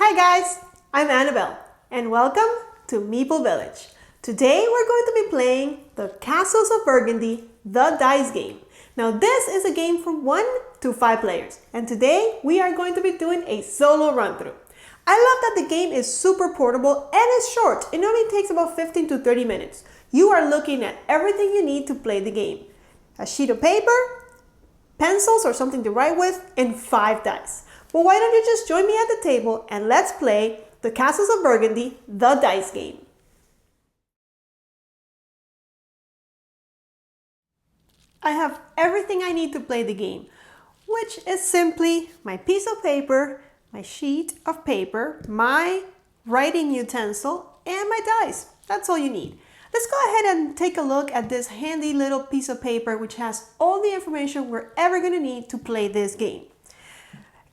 Hi guys, I'm Annabelle and welcome to Meeple Village. Today we're going to be playing the Castles of Burgundy, the dice game. Now this is a game from 1 to 5 players and today we are going to be doing a solo run through. I love that the game is super portable and it's short. It only takes about 15 to 30 minutes. You are looking at everything you need to play the game. A sheet of paper, pencils or something to write with, and 5 dice. But why don't you just join me at the table and let's play the Castles of Burgundy, the dice game. I have everything I need to play the game, which is simply my piece of paper, my sheet of paper, my writing utensil, and my dice. That's all you need. Let's go ahead and take a look at this handy little piece of paper which has all the information we're ever going to need to play this game.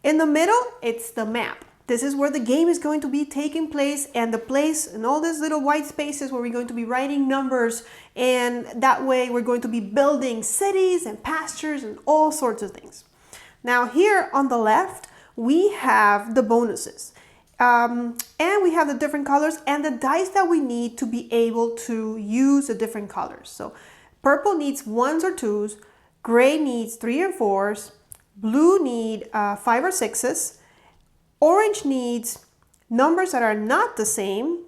In the middle, it's the map. This is where the game is going to be taking place and the place and all these little white spaces where we're going to be writing numbers, and that way we're going to be building cities and pastures and all sorts of things. Now here on the left, we have the bonuses. And we have the different colors and the dice that we need to be able to use the different colors. So purple needs 1s or 2s, gray needs 3 or 4s, blue need 5 or 6s, orange needs numbers that are not the same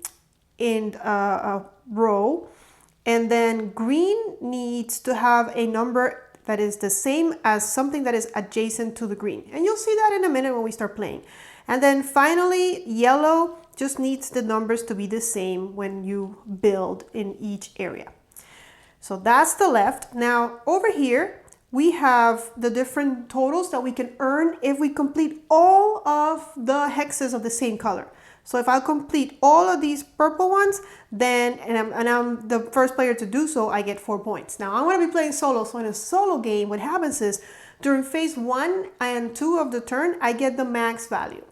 in a row, and then green needs to have a number that is the same as something that is adjacent to the green. And you'll see that in a minute when we start playing. And then finally, yellow just needs the numbers to be the same when you build in each area. So that's the left. Now over here, we have the different totals that we can earn if we complete all of the hexes of the same color. So if I complete all of these purple ones, then, and I'm the first player to do so, I get 4 points. Now I'm going to be playing solo. So in a solo game, what happens is during phase 1 and 2 of the turn, I get the max value.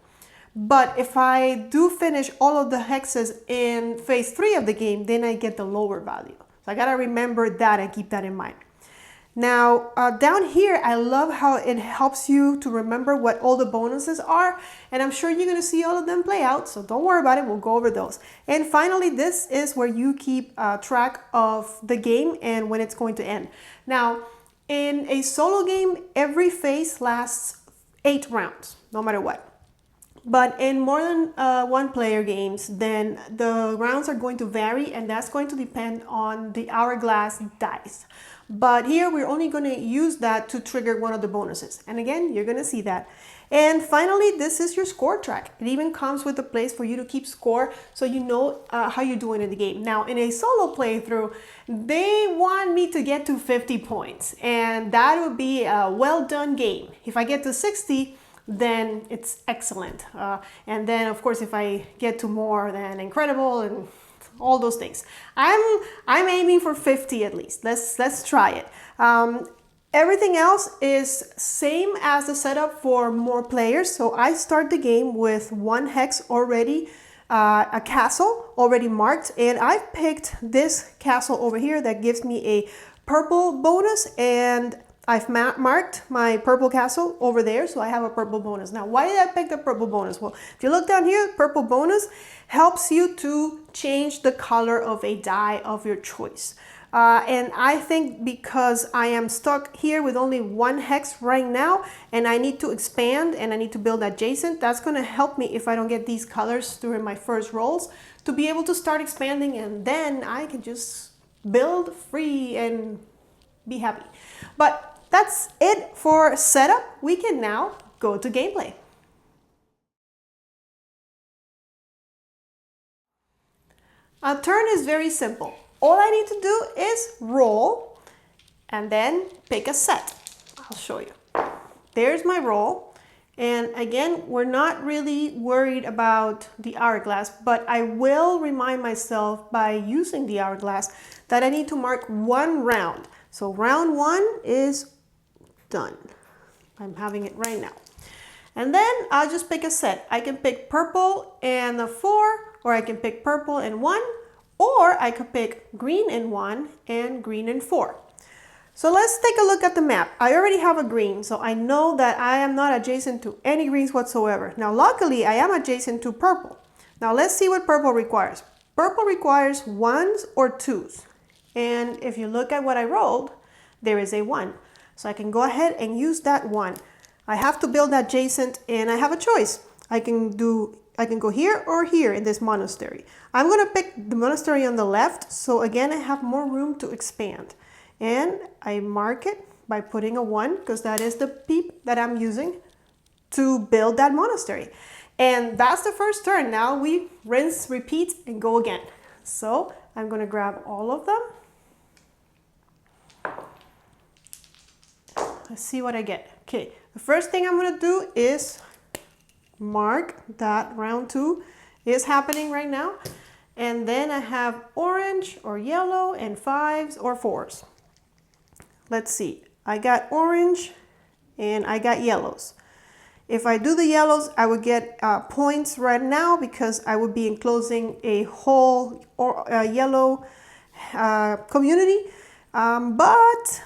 But if I do finish all of the hexes in phase 3 of the game, then I get the lower value. So I got to remember that and keep that in mind. Now down here, I love how it helps you to remember what all the bonuses are, and I'm sure you're going to see all of them play out, so don't worry about it, we'll go over those. And finally, this is where you keep track of the game and when it's going to end. Now in a solo game, every phase lasts 8 rounds, no matter what. But in more than 1 player games, then the rounds are going to vary, and that's going to depend on the hourglass dice. But here we're only going to use that to trigger one of the bonuses. And again, you're going to see that. And finally, this is your score track. It even comes with a place for you to keep score so you know how you're doing in the game. Now, in a solo playthrough, they want me to get to 50 points. And that would be a well done game. If I get to 60, then it's excellent. And then, of course, if I get to more, then incredible and all those things. I'm aiming for 50 at least. Let's try it. Everything else is same as the setup for more players. So I start the game with 1 hex already, a castle already marked, and I've picked this castle over here that gives me a purple bonus, and I've marked my purple castle over there, so I have a purple bonus. Now, why did I pick the purple bonus? Well, if you look down here, purple bonus helps you to change the color of a die of your choice. And I think because I am stuck here with only 1 hex right now, and I need to expand and I need to build adjacent, that's going to help me if I don't get these colors during my first rolls to be able to start expanding, and then I can just build free and be happy. But that's it for setup. We can now go to gameplay. A turn is very simple. All I need to do is roll and then pick a set. I'll show you. There's my roll. And again, we're not really worried about the hourglass, but I will remind myself by using the hourglass that I need to mark 1 round. So round 1 is done. I'm having it right now. And then I'll just pick a set. I can pick purple and a 4, or I can pick purple and 1, or I could pick green and 1 and green and 4. So let's take a look at the map. I already have a green, so I know that I am not adjacent to any greens whatsoever. Now, luckily, I am adjacent to purple. Now, let's see what purple requires. Purple requires 1s or 2s. And if you look at what I rolled, there is a 1. So I can go ahead and use that 1. I have to build adjacent, and I have a choice. I can go here or here in this monastery. I'm going to pick the monastery on the left, so again, I have more room to expand. And I mark it by putting a 1, because that is the peep that I'm using to build that monastery. And that's the first turn. Now we rinse, repeat, and go again. So I'm going to grab all of them. Let's see what I get. Okay, the first thing I'm going to do is mark that round 2 is happening right now. And then I have orange or yellow and 5s or 4s. Let's see. I got orange and I got yellows. If I do the yellows, I would get points right now because I would be enclosing a whole yellow community. But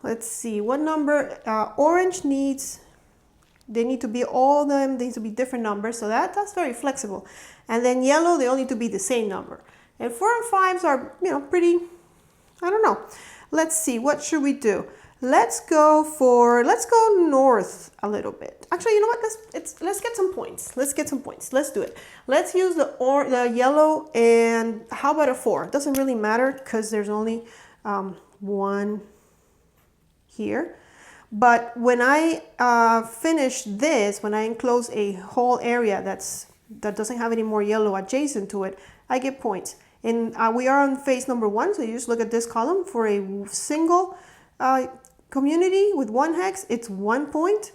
let's see, what number? Orange needs, they need to be, all of them need to be different numbers. So that's very flexible. And then yellow, they all need to be the same number. And 4 and 5s are, pretty, I don't know. Let's see, what should we do? Let's go north a little bit. Actually, you know what? Let's get some points. Let's get some points. Let's do it. Let's use the yellow, and how about a 4? It doesn't really matter because there's only 1 here. But when I finish this, when I enclose a whole area that doesn't have any more yellow adjacent to it, I get points. And we are on phase number 1, so you just look at this column. For a single community with 1 hex, it's 1 point.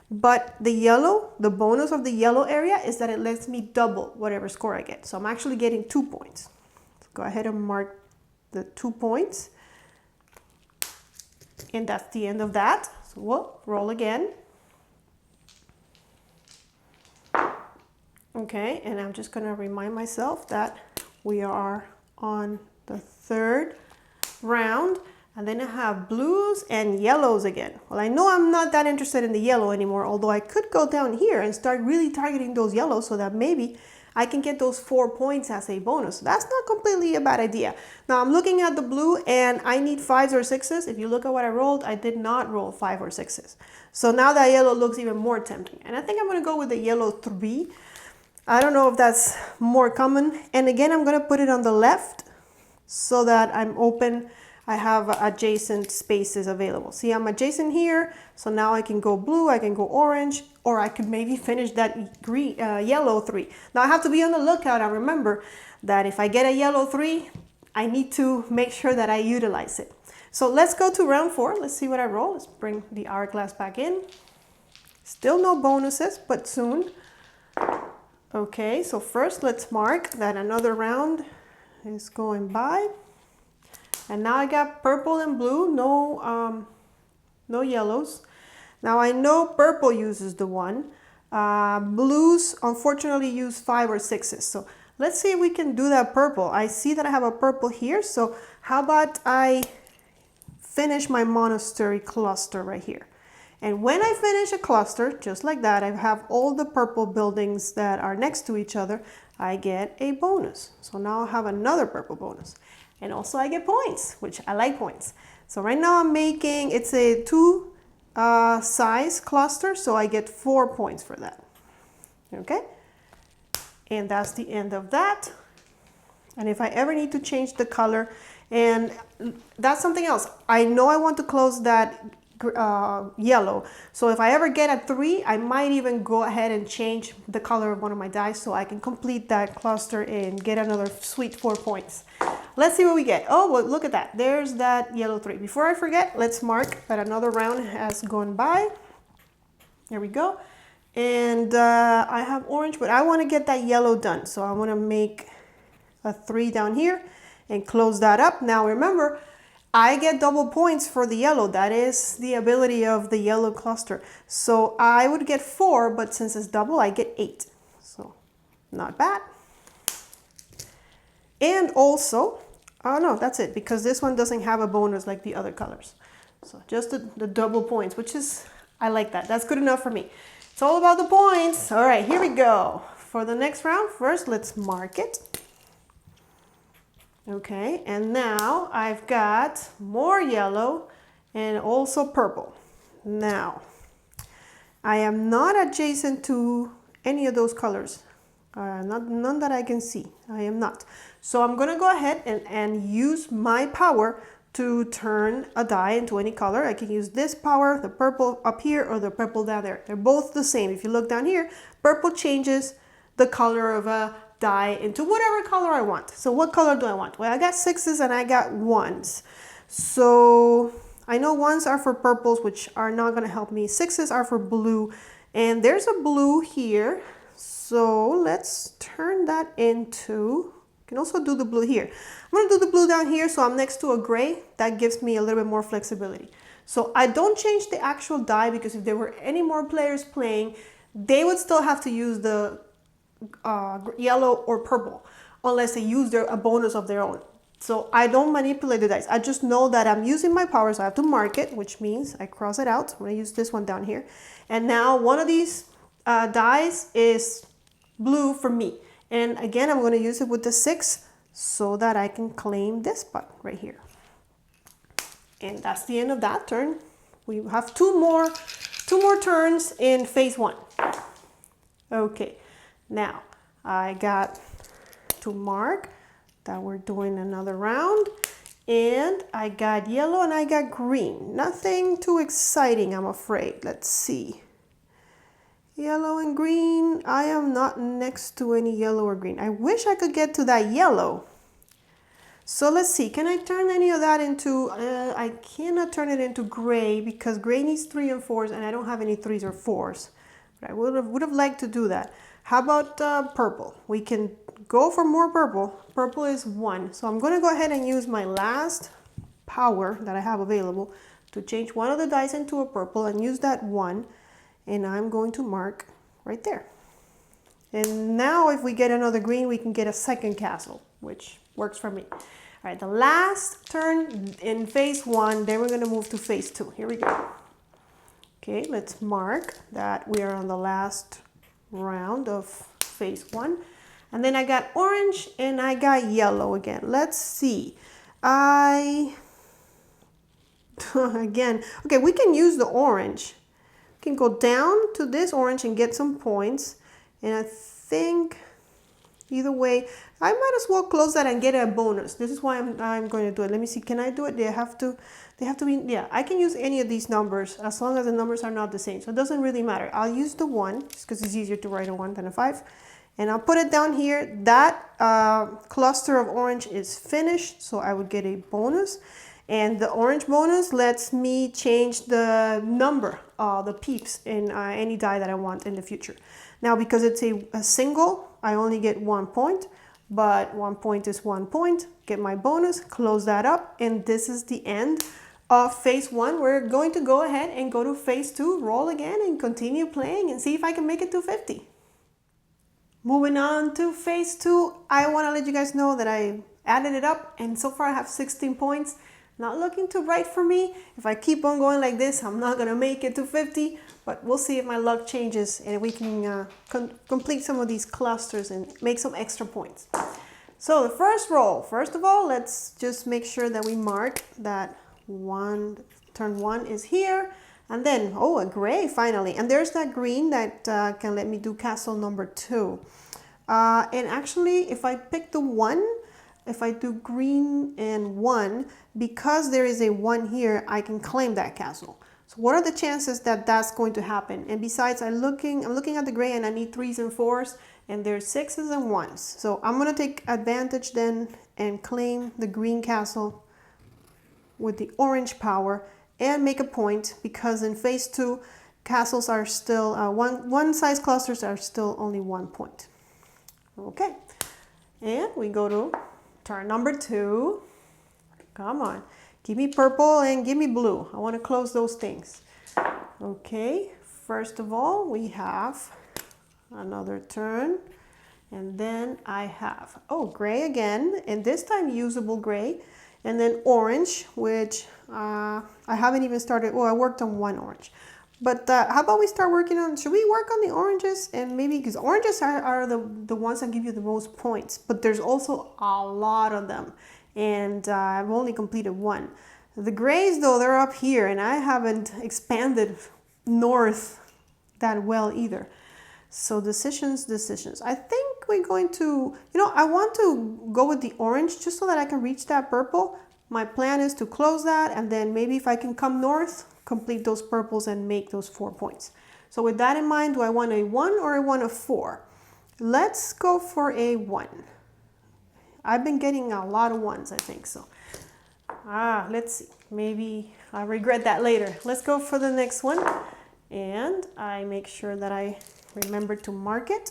But the bonus of the yellow area is that it lets me double whatever score I get. So I'm actually getting 2 points. So go ahead and mark the 2 points. And that's the end of that. So we'll roll again. Okay, and I'm just going to remind myself that we are on the 3rd round. And then I have blues and yellows again. Well, I know I'm not that interested in the yellow anymore, although I could go down here and start really targeting those yellows so that maybe I can get those 4 points as a bonus. That's not completely a bad idea. Now I'm looking at the blue and I need 5s or 6s. If you look at what I rolled, I did not roll 5 or 6s. So now that yellow looks even more tempting. And I think I'm going to go with the yellow 3. I don't know if that's more common. And again, I'm going to put it on the left so that I'm open. I have adjacent spaces available. See, I'm adjacent here. So now I can go blue, I can go orange, or I could maybe finish that green, yellow 3. Now I have to be on the lookout and remember that if I get a yellow 3, I need to make sure that I utilize it. So let's go to round 4. Let's see what I roll. Let's bring the hourglass back in. Still no bonuses, but soon. Okay, so first let's mark that another round is going by. And now I got purple and blue, no yellows. Now I know purple uses the 1. Blues unfortunately use 5 or 6s. So let's see if we can do that purple. I see that I have a purple here. So how about I finish my monastery cluster right here. And when I finish a cluster, just like that, I have all the purple buildings that are next to each other, I get a bonus. So now I have another purple bonus. And also I get points, which I like points. So right now I'm making, it's a 2 size cluster, so I get 4 points for that. Okay? And that's the end of that. And if I ever need to change the color, and that's something else. I know I want to close that yellow. So if I ever get a 3, I might even go ahead and change the color of one of my dice so I can complete that cluster and get another sweet 4 points. Let's see what we get. Oh, well, look at that. There's that yellow 3. Before I forget, let's mark that another round has gone by. There we go. And I have orange, but I want to get that yellow done. So I want to make a 3 down here and close that up. Now remember, I get double points for the yellow. That is the ability of the yellow cluster. So I would get 4, but since it's double, I get 8. So not bad. And also, oh no, that's it, because this one doesn't have a bonus like the other colors. So just the double points, which is, I like that. That's good enough for me. It's all about the points. All right, here we go. For the next round, first let's mark it. Okay, and now I've got more yellow and also purple. Now, I am not adjacent to any of those colors. None that I can see. I am not. So I'm gonna go ahead and use my power to turn a die into any color. I can use this power, the purple up here or the purple down there. They're both the same. If you look down here, purple changes the color of a die into whatever color I want. So what color do I want? Well, I got 6s and I got 1s. So I know 1s are for purples, which are not gonna help me. 6s are for blue, and there's a blue here. So let's turn that into, you can also do the blue here. I'm gonna do the blue down here so I'm next to a gray. That gives me a little bit more flexibility. So I don't change the actual die because if there were any more players playing, they would still have to use the yellow or purple unless they use a bonus of their own. So I don't manipulate the dice. I just know that I'm using my power, so I have to mark it, which means I cross it out. I'm gonna use this one down here. And now one of these dice is blue for me. And again, I'm gonna use it with the 6 so that I can claim this spot right here. And that's the end of that turn. We have two more turns in phase 1. Okay, now I got to mark that we're doing another round, and I got yellow and I got green. Nothing too exciting, I'm afraid. Let's see. Yellow and green. I am not next to any yellow or green. I wish I could get to that yellow. So let's see, can I turn any of that into, I cannot turn it into gray because gray needs 3 and 4s and I don't have any 3s or 4s. But I would have liked to do that. How about purple? We can go for more purple. Purple is 1. So I'm gonna go ahead and use my last power that I have available to change one of the dice into a purple and use that 1. And I'm going to mark right there. And now if we get another green, we can get a second castle, which works for me. All right, the last turn in phase 1, then we're gonna move to phase 2. Here we go. Okay, let's mark that we are on the last round of phase 1. And then I got orange and I got yellow again. Let's see. Again, okay, we can use the orange. We can go down to this orange and get some points. And I think either way, I might as well close that and get a bonus. This is why I'm going to do it. Let me see, can I do it? They have to be, yeah, I can use any of these numbers as long as the numbers are not the same. So it doesn't really matter. I'll use the 1 just because it's easier to write a 1 than a 5. And I'll put it down here. That cluster of orange is finished, so I would get a bonus. And the orange bonus lets me change the number, the peeps in any die that I want in the future. Now, because it's a single, I only get 1 point, but 1 point is 1 point. Get my bonus, close that up, and this is the end of phase 1. We're going to go ahead and go to phase 2, roll again, and continue playing and see if I can make it to 50. Moving on to phase 2, I want to let you guys know that I added it up, and so far I have 16 points. Not looking too bright for me. If I keep on going like this, I'm not gonna make it to 50, but we'll see if my luck changes and we can complete some of these clusters and make some extra points. So the first roll, first of all, let's just make sure that we mark that turn 1 is here. And then, oh, a gray finally. And there's that green that can let me do castle number 2. And actually, if I pick the 1, if I do green and 1, because there is a 1 here, I can claim that castle. So what are the chances that that's going to happen? And besides, I'm looking at the gray and I need 3s and 4s, and there's 6s and 1s. So I'm gonna take advantage then and claim the green castle with the orange power and make a point, because in phase 2, castles are still, one size clusters are still only 1 point. Okay, and we go to turn number 2. Come on, give me purple and give me blue. I want to close those things. Okay, first of all, we have another turn. And then I have, oh, gray again, and this time usable gray. And then orange, which I haven't even started. Well, I worked on one orange. But how about we start working on, should we work on the oranges? And maybe, because oranges are the ones that give you the most points. But there's also a lot of them. And I've only completed one. The grays, though, they're up here. And I haven't expanded north that well either. So decisions. I think we're going to, I want to go with the orange just so that I can reach that purple. My plan is to close that, and then maybe if I can come north, complete those purples and make those 4 points. So with that in mind, do I want a 1 or I want a 4? Let's go for a 1. I've been getting a lot of 1s, I think so. Let's see. Maybe I'll regret that later. Let's go for the next one. And I make sure that I remember to mark it.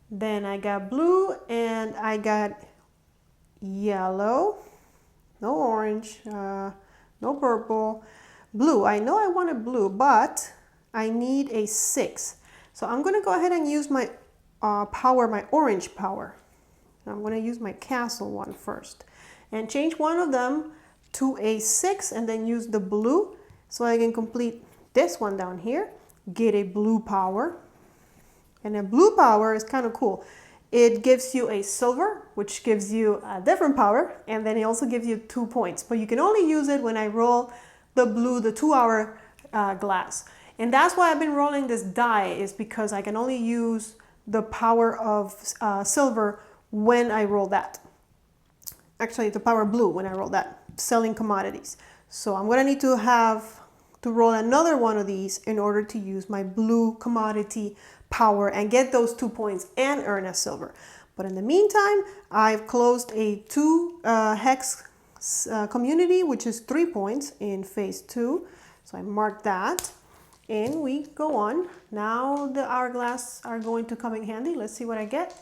Then I got blue and I got yellow. No orange, no purple. Blue, I know I wanted blue, but I need a 6. So I'm gonna go ahead and use my power, my orange power. I'm gonna use my castle one first and change one of them to a 6 and then use the blue so I can complete this one down here, get a blue power. And a blue power is kind of cool. It gives you a silver, which gives you a different power, and then it also gives you 2 points. But you can only use it when I roll the blue, the 2-hour glass. And that's why I've been rolling this die, is because I can only use the power of silver when I roll that. Actually, the power blue when I roll that, selling commodities. So I'm gonna need to roll another one of these in order to use my blue commodity power and get those 2 points and earn a silver. But in the meantime, I've closed a 2 hex community, which is 3 points in phase 2. So I mark that and we go on. Now the hourglass are going to come in handy. Let's see what I get.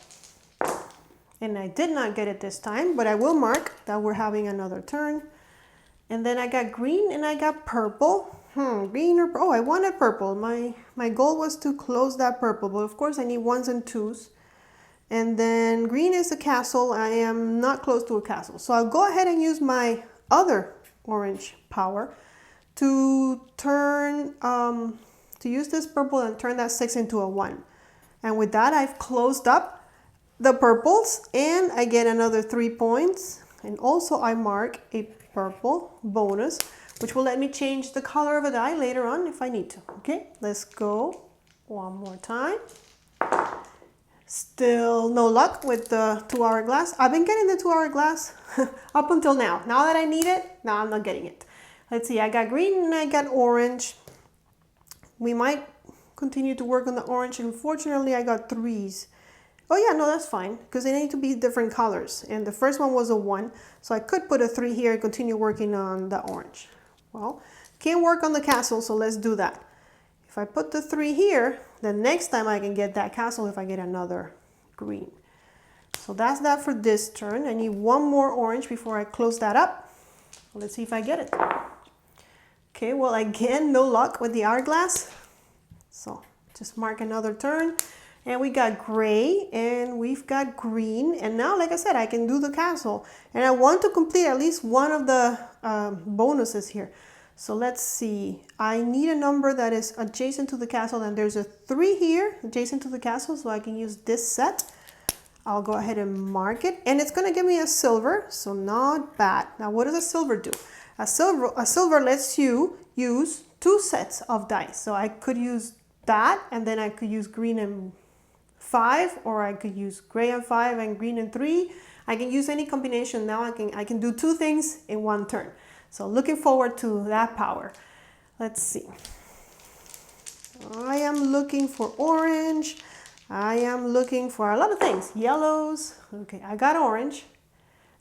And I did not get it this time, but I will mark that we're having another turn. And then I got green and I got purple. Green or purple? Oh, I wanted purple. My goal was to close that purple, but of course I need 1s and 2s. And then green is a castle. I am not close to a castle. So I'll go ahead and use my other orange power to use this purple and turn that 6 into a 1. And with that, I've closed up the purples and I get another 3 points. And also I mark a purple bonus, which will let me change the color of a die later on if I need to. Okay, let's go one more time. Still no luck with the 2-hour glass. I've been getting the 2-hour glass up until now. Now that I need it, now I'm not getting it. Let's see, I got green and I got orange. We might continue to work on the orange. Unfortunately, I got 3s. Oh yeah, no, that's fine, because they need to be different colors. And the first one was a 1, so I could put a 3 here and continue working on the orange. Well, can't work on the castle, so let's do that. If I put the 3 here, the next time I can get that castle if I get another green. So that's that for this turn. I need 1 more orange before I close that up. Let's see if I get it. Okay, well, again, no luck with the hourglass. So just mark another turn. And we got gray and we've got green. And now, like I said, I can do the castle. And I want to complete at least one of the bonuses here. So let's see. I need a number that is adjacent to the castle. And there's a 3 here adjacent to the castle. So I can use this set. I'll go ahead and mark it. And it's going to give me a silver. So not bad. Now, what does a silver do? A silver lets you use 2 sets of dice. So I could use that. And then I could use green and 5, or I could use gray and 5 and green and 3. I can use any combination. Now I can do 2 things in 1 turn. So looking forward to that power. Let's see. I am looking for orange. I am looking for a lot of things. Yellows. Okay, I got orange.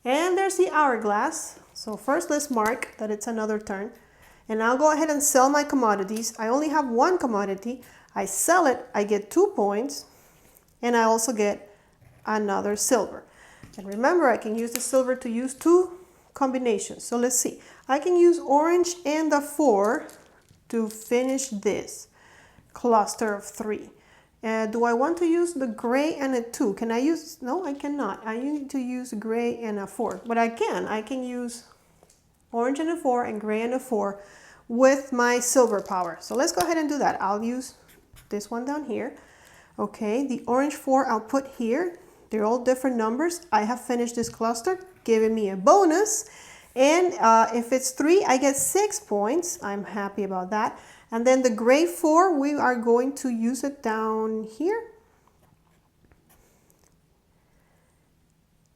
And there's the hourglass. So first let's mark that it's another turn. And I'll go ahead and sell my commodities. I only have 1 commodity. I sell it, I get 2 points. And I also get another silver. And remember, I can use the silver to use 2 combinations. So let's see. I can use orange and the 4 to finish this cluster of 3. Do I want to use the gray and a 2? Can I use, no, I cannot. I need to use gray and a 4, but I can use orange and a 4 and gray and a 4 with my silver power. So let's go ahead and do that. I'll use this one down here. Okay, the orange 4 I'll put here. They're all different numbers. I have finished this cluster, giving me a bonus. And if it's 3, I get 6 points. I'm happy about that. And then the gray 4, we are going to use it down here.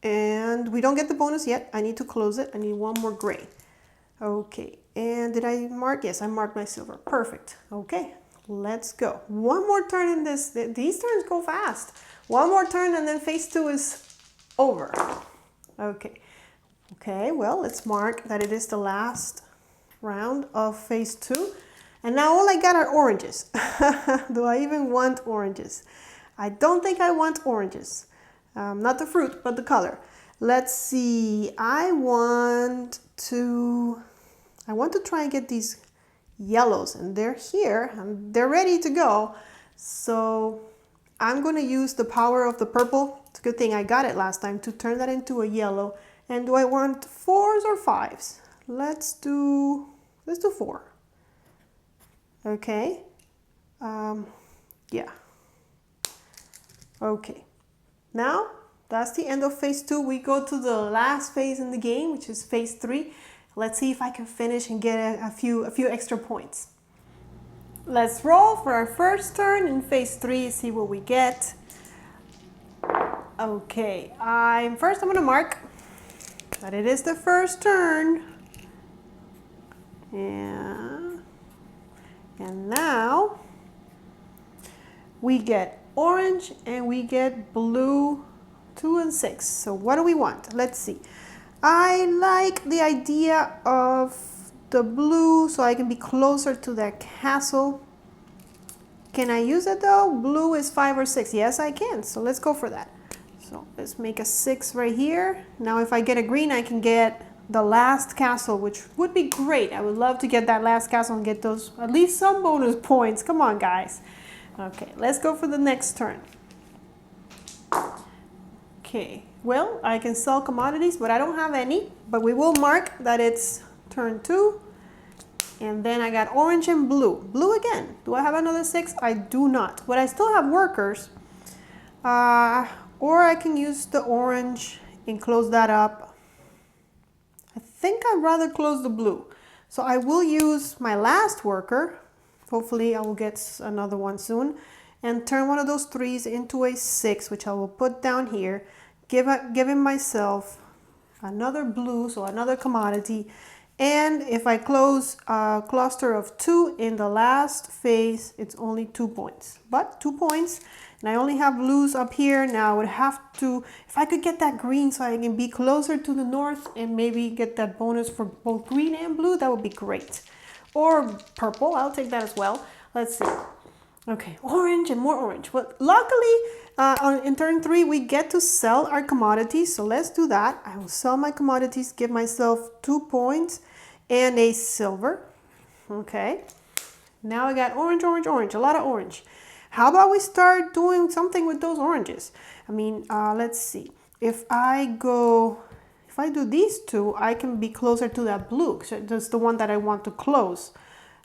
And we don't get the bonus yet. I need to close it. I need one more gray. Okay, and did I mark? Yes, I marked my silver. Perfect. Okay, let's go. One more turn in this. These turns go fast. One more turn and then phase 2 is over. Okay. Okay, well, let's mark that it is the last round of phase 2. And now all I got are oranges. Do I even want oranges? I don't think I want oranges. Not the fruit, but the color. Let's see. I want to try and get these yellows, and they're here and they're ready to go. So I'm going to use the power of the purple. It's a good thing I got it last time, to turn that into a yellow. And do I want 4s or 5s? Let's do 4. Okay. Yeah. Okay. Now that's the end of phase 2. We go to the last phase in the game, which is phase 3. Let's see if I can finish and get a few extra points. Let's roll for our first turn in phase 3, see what we get. Okay, I'm going to mark that it is the first turn. And now we get orange and we get blue, 2 and 6. So what do we want? Let's see. I like the idea of the blue so I can be closer to that castle. Can I use it though? Blue is 5 or 6. Yes, I can. So let's go for that. So let's make a 6 right here. Now if I get a green, I can get the last castle, which would be great. I would love to get that last castle and get those, at least some bonus points. Come on, guys. Okay, let's go for the next turn. Okay, well, I can sell commodities, but I don't have any. But we will mark that it's turn 2. And then I got orange and blue. Blue again. Do I have another 6? I do not. But I still have workers. Or I can use the orange and close that up. I think I'd rather close the blue. So I will use my last worker. Hopefully I will get another one soon. And turn one of those 3s into a 6, which I will put down here. Giving myself another blue, so another commodity. And if I close a cluster of 2 in the last phase, it's only 2 points. But 2 points, and I only have blues up here. Now I would have to, if I could get that green so I can be closer to the north and maybe get that bonus for both green and blue, that would be great. Or purple, I'll take that as well. Let's see. Okay, orange and more orange. Well, luckily, in turn 3, we get to sell our commodities. So let's do that. I will sell my commodities, give myself 2 points and a silver. Okay. Now I got orange, orange, orange, a lot of orange. How about we start doing something with those oranges? I mean, let's see. If I do these 2, I can be closer to that blue. So that's the one that I want to close.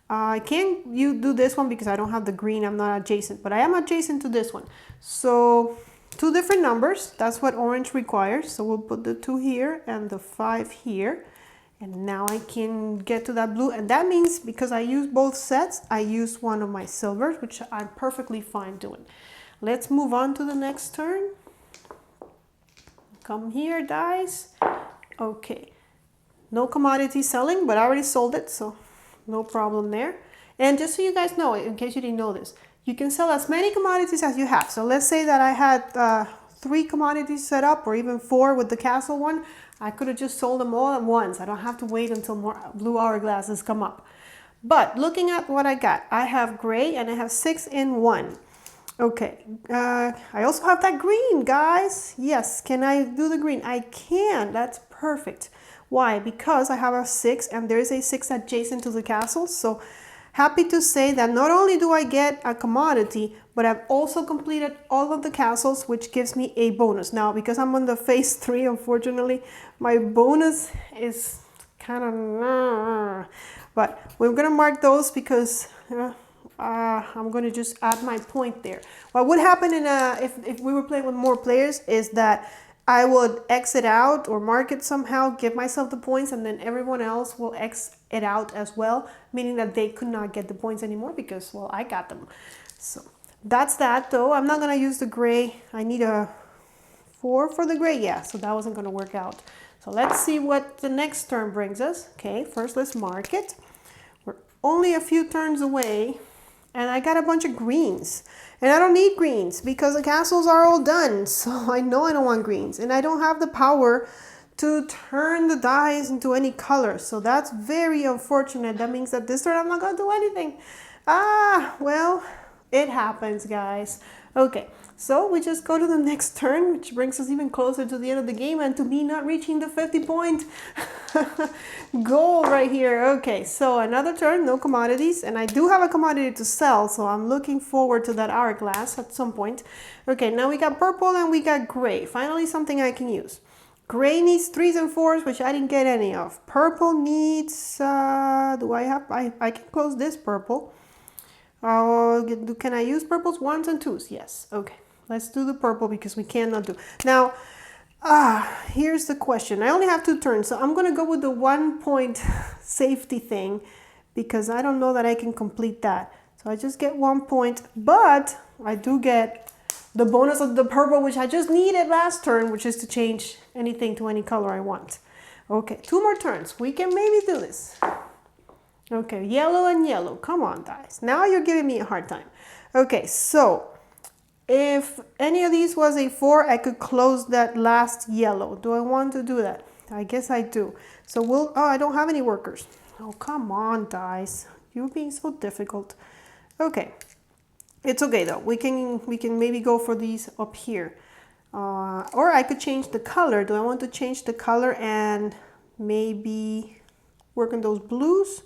I can't do this one because I don't have the green. I'm not adjacent, but I am adjacent to this one. So 2 different numbers. That's what orange requires. So we'll put the 2 here and the 5 here. And now I can get to that blue. And that means because I use both sets, I use one of my silvers, which I'm perfectly fine doing. Let's move on to the next turn. Come here, dice. Okay. No commodity selling, but I already sold it, so no problem there. And just so you guys know, in case you didn't know this, you can sell as many commodities as you have. So let's say that I had 3 commodities set up, or even 4 with the castle one. I could have just sold them all at once. I don't have to wait until more blue hourglasses come up. But looking at what I got, I have gray and I have 6 in 1. Okay, I also have that green, guys. Yes, can I do the green? I can. That's perfect. Why? Because I have a 6 and there is a 6 adjacent to the castle. So Happy to say that not only do I get a commodity, but I've also completed all of the castles, which gives me a bonus. Now, because I'm on the phase 3, unfortunately, my bonus is kind of... But we're going to mark those because I'm going to just add my point there. What would happen if we were playing with more players is that I would exit out or mark it somehow, give myself the points, and then everyone else will exit out as well, meaning that they could not get the points anymore because, well, I got them. So that's that, though. I'm not going to use the gray. I need a 4 for the gray. Yeah, so that wasn't going to work out. So let's see what the next turn brings us. Okay, first let's mark it. We're only a few turns away, and I got a bunch of greens. And I don't need greens because the castles are all done. So I know I don't want greens. And I don't have the power to turn the dice into any color. So that's very unfortunate. That means that this turn I'm not going to do anything. Well, it happens, guys. Okay, so we just go to the next turn, which brings us even closer to the end of the game and to me not reaching the 50-point goal right here. Okay, so another turn, no commodities, and I do have a commodity to sell, so I'm looking forward to that hourglass at some point. Okay, now we got purple and we got gray. Finally, something I can use. Gray needs 3s and 4s, which I didn't get any of. Purple needs, I can close this purple. Can I use purples? 1s and 2s? Yes. Okay. Let's do the purple because we cannot do. Now, here's the question. I only have 2 turns, so I'm going to go with the 1 point safety thing because I don't know that I can complete that. So I just get 1 point, but I do get the bonus of the purple, which I just needed last turn, which is to change anything to any color I want. Okay, 2 more turns. We can maybe do this. Okay, yellow and yellow. Come on, guys. Now you're giving me a hard time. Okay, so if any of these was a 4, I could close that last yellow. Do I want to do that? I guess I do. So I don't have any workers. Oh, come on, guys. You're being so difficult. Okay. It's okay, though. We can maybe go for these up here. Or I could change the color. Do I want to change the color and maybe work on those blues?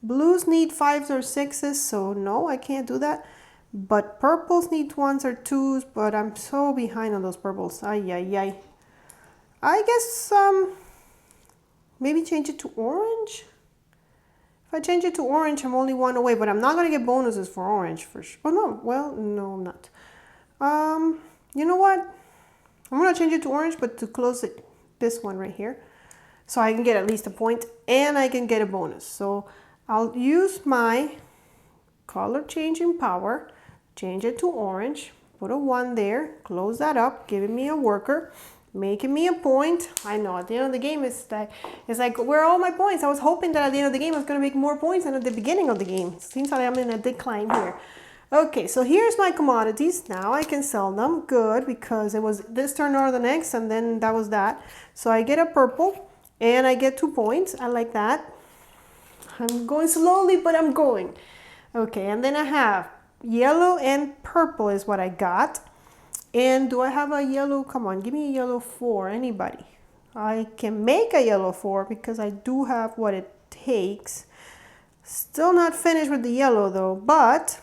Blues need 5s or 6s, so no, I can't do that. But purples need 1s or 2s, but I'm so behind on those purples. Ay. I guess maybe change it to orange. If I change it to orange, I'm only 1 away, but I'm not going to get bonuses for orange for sure. Oh, no. Well, no, I'm not. You know what? I'm going to change it to orange, but to close it, this one right here. So I can get at least a point, and I can get a bonus. So I'll use my color changing power, change it to orange, put a 1 there, close that up, giving me a worker, making me a point. I know at the end of the game it's like where are all my points? I was hoping that at the end of the game I was going to make more points than at the beginning of the game. It seems like I'm in a decline here. Okay, so here's my commodities. Now I can sell them. Good, because it was this turn or the next, and then that was that. So I get a purple and I get 2 points. I like that. I'm going slowly, but I'm going. Okay, and then I have yellow and purple is what I got. And do I have a yellow? Come on, give me a yellow 4, anybody. I can make a yellow 4 because I do have what it takes. Still not finished with the yellow though, but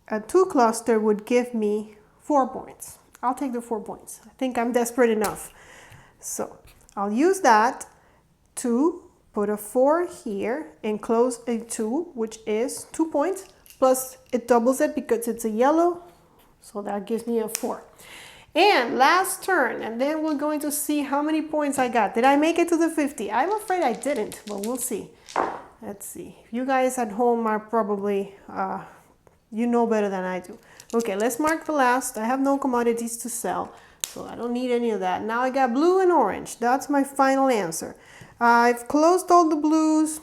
a 2 cluster would give me 4 points. I'll take the 4 points. I think I'm desperate enough. So I'll use that to put a 4 here and close a 2, which is 2 points, plus it doubles it because it's a yellow, so that gives me a 4. And last turn, and then we're going to see how many points I got. Did I make it to the 50? I'm afraid I didn't, but we'll see. Let's see. You guys at home are probably, you know better than I do. Okay, let's mark the last. I have no commodities to sell, so I don't need any of that. Now I got blue and orange. That's my final answer. I've closed all the blues.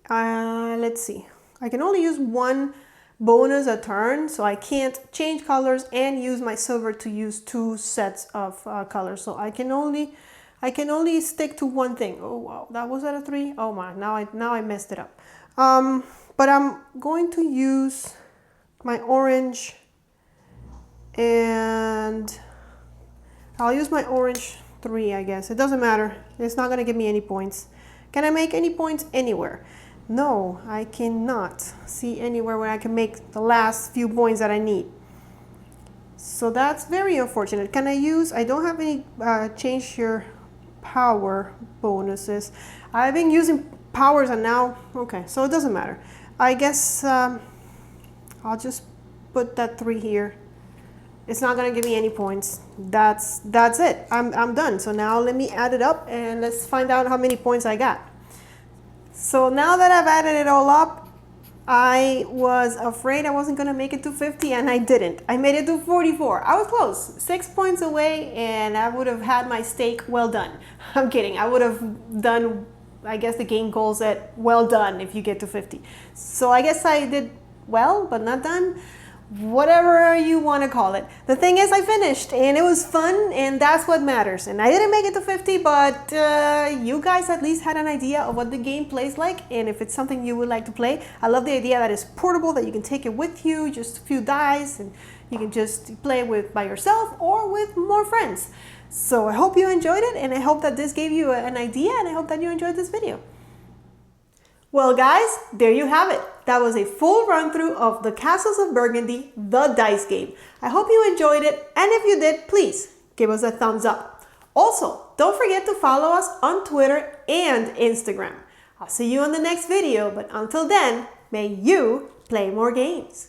Let's see. I can only use 1 bonus a turn, so I can't change colors and use my silver to use 2 sets of colors. So I can only stick to 1 thing. Oh wow, that was at a 3. Oh my, now I messed it up. But I'm going to use my orange, and I'll use my orange 3, I guess. It doesn't matter. It's not going to give me any points. Can I make any points anywhere? No, I cannot see anywhere where I can make the last few points that I need. So that's very unfortunate. Can I use, I don't have any change your power bonuses. I've been using powers and now, okay, so it doesn't matter. I guess I'll just put that 3 here. It's not gonna give me any points. That's it. I'm done. So now let me add it up and let's find out how many points I got. So now that I've added it all up, I was afraid I wasn't gonna make it to 50 and I didn't. I made it to 44. I was close, 6 points away, and I would have had my steak well done. I'm kidding. I would have done, I guess the game goal said well done if you get to 50. So I guess I did well, but not done. Whatever you want to call it. The thing is, I finished and it was fun, and that's what matters. And I didn't make it to 50, but you guys at least had an idea of what the game plays like, and if it's something you would like to play. I love the idea that it's portable, that you can take it with you, just a few dice, and you can just play with by yourself or with more friends. So I hope you enjoyed it, and I hope that this gave you an idea, and I hope that you enjoyed this video. Well guys, there you have it. That was a full run through of the Castles of Burgundy, the dice game. I hope you enjoyed it, and if you did, please give us a thumbs up. Also, don't forget to follow us on Twitter and Instagram. I'll see you on the next video, but until then, may you play more games.